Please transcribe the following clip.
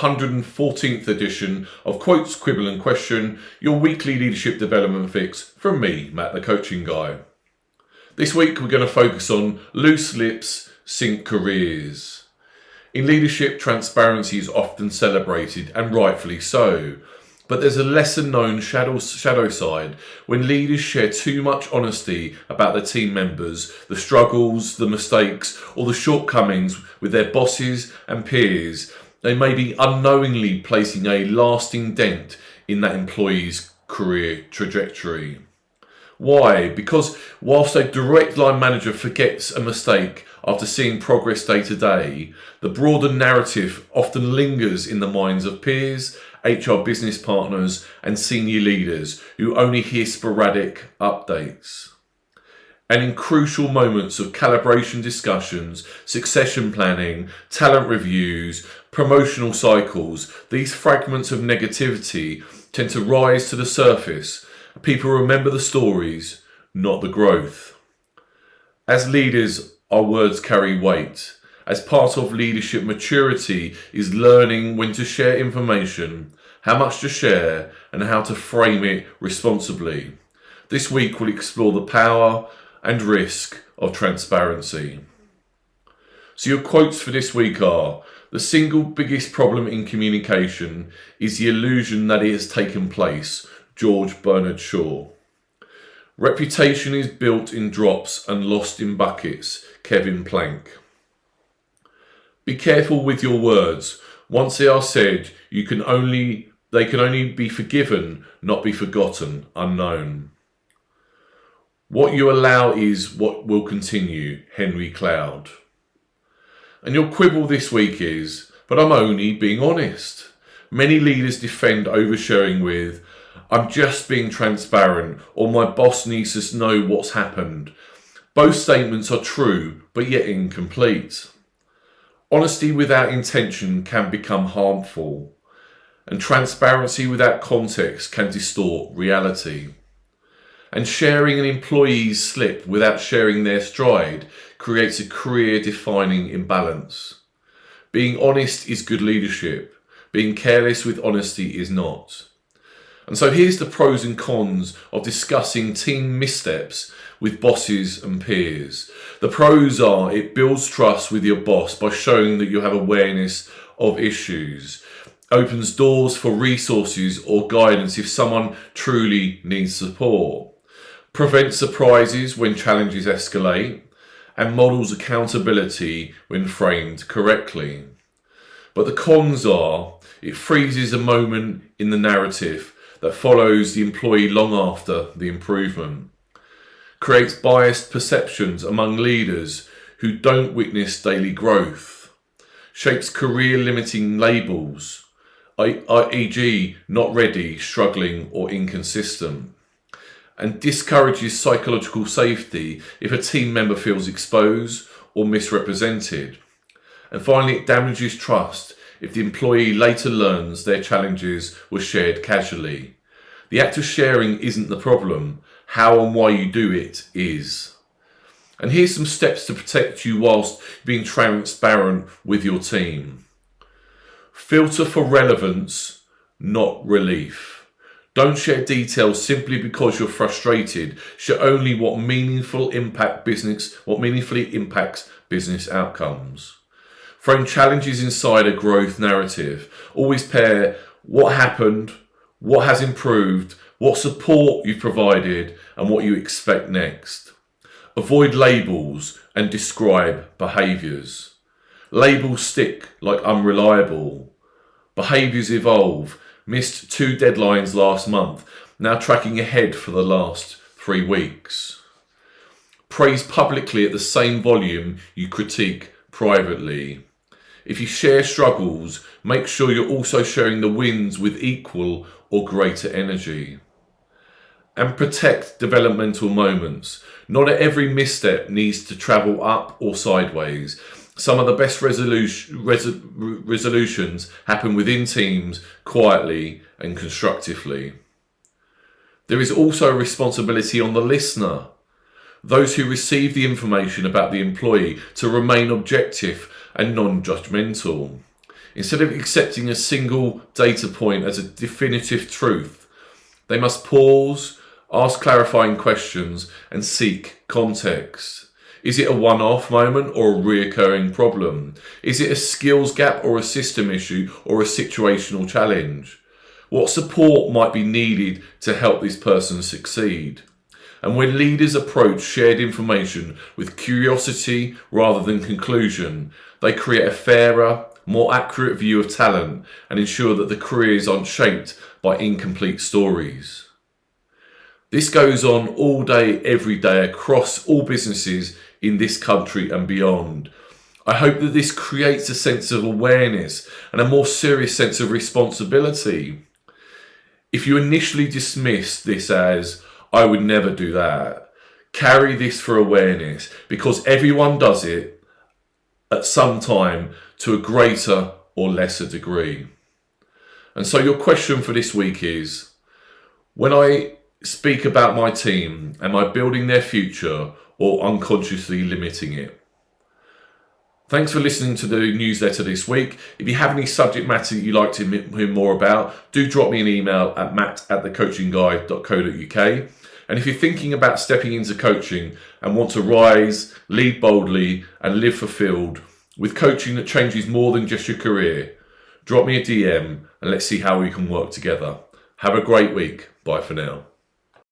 114th edition of Quotes, Quibble and Question, your weekly leadership development fix from me, Matt the Coaching Guy. This week we're going to focus on loose lips sink careers. In leadership, transparency is often celebrated, and rightfully so. But there's a lesser known shadow side when leaders share too much honesty about their team members, the struggles, the mistakes, or the shortcomings with their bosses and peers. They may be unknowingly placing a lasting dent in that employee's career trajectory. Why? Because whilst a direct line manager forgets a mistake after seeing progress day to day, the broader narrative often lingers in the minds of peers, HR business partners, and senior leaders who only hear sporadic updates. And in crucial moments of calibration discussions, succession planning, talent reviews, promotional cycles, these fragments of negativity tend to rise to the surface. People remember the stories, not the growth. As leaders, our words carry weight. As part of leadership maturity is learning when to share information, how much to share, and how to frame it responsibly. This week we'll explore the power and risk of transparency. So your quotes for this week are: the single biggest problem in communication is the illusion that it has taken place, George Bernard Shaw. Reputation is built in drops and lost in buckets, Kevin Plank. Be careful with your words. Once they are said, they can only be forgiven, not be forgotten, unknown. What you allow is what will continue, Henry Cloud. And your quibble this week is, but I'm only being honest. Many leaders defend oversharing with, I'm just being transparent, or my boss needs to know what's happened. Both statements are true, but yet incomplete. Honesty without intention can become harmful, and transparency without context can distort reality. And sharing an employee's slip without sharing their stride creates a career-defining imbalance. Being honest is good leadership. Being careless with honesty is not. And so here's the pros and cons of discussing team missteps with bosses and peers. The pros are it builds trust with your boss by showing that you have awareness of issues, opens doors for resources or guidance if someone truly needs support, prevents surprises when challenges escalate, and models accountability when framed correctly. But the cons are it freezes a moment in the narrative that follows the employee long after the improvement, creates biased perceptions among leaders who don't witness daily growth, shapes career-limiting labels, e.g. not ready, struggling or inconsistent, and discourages psychological safety if a team member feels exposed or misrepresented. And finally, it damages trust if the employee later learns their challenges were shared casually. The act of sharing isn't the problem. How and why you do it is. And here's some steps to protect you whilst being transparent with your team. Filter for relevance, not relief. Don't share details simply because you're frustrated. Share only what meaningfully impacts business outcomes. Frame challenges inside a growth narrative. Always pair what happened, what has improved, what support you've provided, and what you expect next. Avoid labels and describe behaviours. Labels stick like unreliable. Behaviours evolve. Missed 2 deadlines last month, now tracking ahead for the last 3 weeks. Praise publicly at the same volume you critique privately. If you share struggles, make sure you're also sharing the wins with equal or greater energy. And protect developmental moments. Not every misstep needs to travel up or sideways. Some of the best resolutions happen within teams, quietly and constructively. There is also a responsibility on the listener, those who receive the information about the employee, to remain objective and non-judgmental. Instead of accepting a single data point as a definitive truth, they must pause, ask clarifying questions, and seek context. Is it a one-off moment or a reoccurring problem? Is it a skills gap or a system issue or a situational challenge? What support might be needed to help this person succeed? And when leaders approach shared information with curiosity rather than conclusion, they create a fairer, more accurate view of talent and ensure that the careers aren't shaped by incomplete stories. This goes on all day, every day, across all businesses in this country and beyond. I hope that this creates a sense of awareness and a more serious sense of responsibility. If you initially dismiss this as, "I would never do that," carry this for awareness, because everyone does it at some time to a greater or lesser degree. And so your question for this week is, when I speak about my team, am I building their future or unconsciously limiting it? Thanks for listening to the newsletter this week. If you have any subject matter that you'd like to hear more about, do drop me an email at matt@thecoachingguy.co.uk. And if you're thinking about stepping into coaching and want to rise, lead boldly, and live fulfilled with coaching that changes more than just your career, drop me a DM and let's see how we can work together. Have a great week. Bye for now.